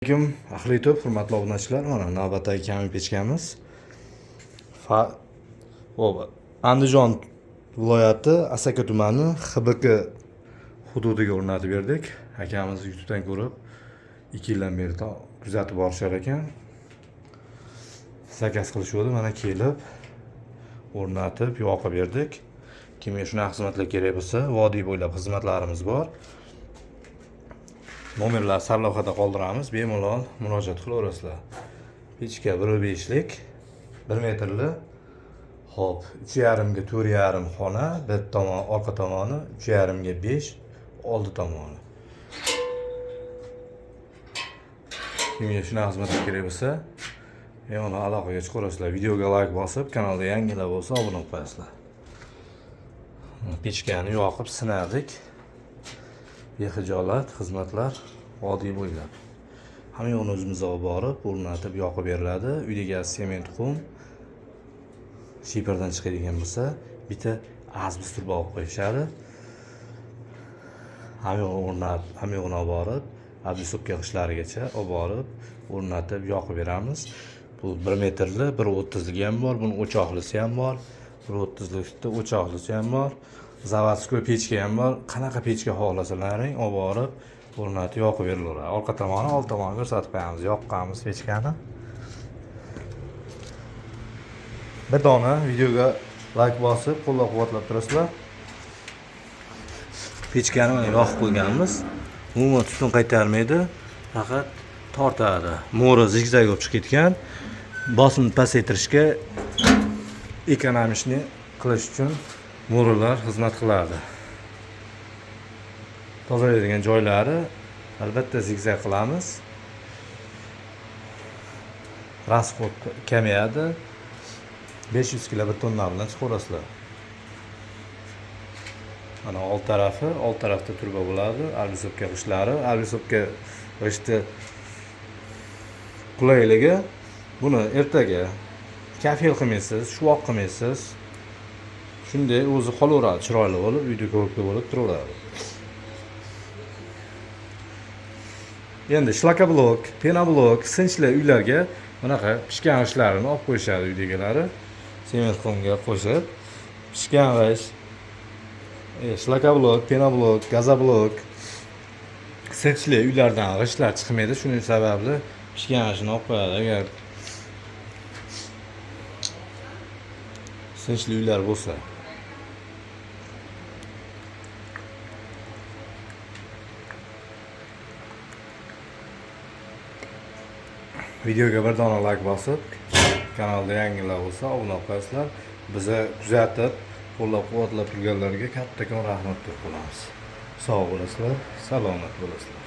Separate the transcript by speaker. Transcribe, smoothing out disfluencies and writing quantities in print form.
Speaker 1: Assalomu alaykum, ahli YouTube, hurmatli obunachilar. Mana navbatdagi kami pechkamiz. Andijon viloyati Asaka tumani HBK hududiga o'rnatib berdik. Akamiz YouTubedan ko'rib 2 yildan beri kuzatib borishar ekan. Zakaz qilishdi, mana kelib o'rnatib, yoqib berdik. Kimga shunaqa xizmatlar kerak bo'lsa, vodiy bo'ylab xizmatlarimiz bor. Nomerlar sarlavhada qoldiramiz, bemalol murojaat qilaverasizlar. Pechka 1.5lik, 1 metrli. Xo'p, 3.5 ga 4.5 xona, bir tomon, orqa tomoni, 3.5 ga 5, oldi tomoni. Kimga shunaqa xizmatlar kerak bo'lsa, bemalol aloqaga chiqaverasizlar. Videoga like bosib, kanalga yangilar bo'lsa obuna bo'lib qo'yasizlar. Pechkani yoqib sinadik. Bexijolat xizmatlar vodiy bo'ylab. Hamma yo'qni o'zimiz olib borib, o'rnatib, yoqib beriladi. Uyga sement qum shiperdan chiqadigan bo'lsa, bitta azbis turba olib qo'yishadi. Hamma yo'qni olib borib, abisubka g'ishlarigacha olib borib, o'rnatib, yoqib beramiz. Bu 1 metrli, 1.30ligi ham bor, buni o'choqlisi ham bor. 1.30likda o'choqlisi ham bor. Zavodskoy pechka ham bor. Qanaqa pechka xohlasalaring, olib borib, o'rnatib yoqib berilaveradi. Orqa tomoni, old tomoni ko'rsatib qo'yamiz. Yoqqanmiz pechkani. Bir dona videoga like bosib, qo'llab-quvvatlab turasizlar. Pechkani mana yoqib qo'yganmiz. Umuman tutun qaytarmaydi, faqat tortadi. Mo'ri zigzag bo'lib chiqib ketgan. Bosimni pasaytirishga ekonomishni qilish uchun mo'rilar xizmat qiladi. Tozalaydigan joylari albatta zigzag qilamiz. Transport kamayadi. 500 kg bir tonna bilan chiqaverasizlar. Mana old tarafda turba bo'ladi, albisubka g'ishlari, albisubka g'ishti qulayligi. Buni ertaga kafel qilmaysiz, shuvoq qilmaysiz. Shunday o'zi qolaveradi, chiroyli bo'lib, uyda ko'rkli bo'lib turaveradi. Endi shlakoblok, penoblok, sinchli uylarga bunaqa pishgan g'ishlarini olib qo'yishadi uydagilar. Sement qumga qo'shib, pishgan g'ish, shlakoblok, penoblok, gazoblok, sinchli uylardan g'ishlar chiqmaydi, shuning sababli pishgan g'ishni olib qo'yadi. Agar sinchli uylar bo'lsa. Videoga bir dona like bosib, kanalda yangilar bo'lsa obuna qo'yasizlar. Bizni kuzatib, qo'llab-quvvatlab turganlarga kattakon rahmat deb qolamiz. Sog' bo'lasizlar, salomat bo'lasizlar.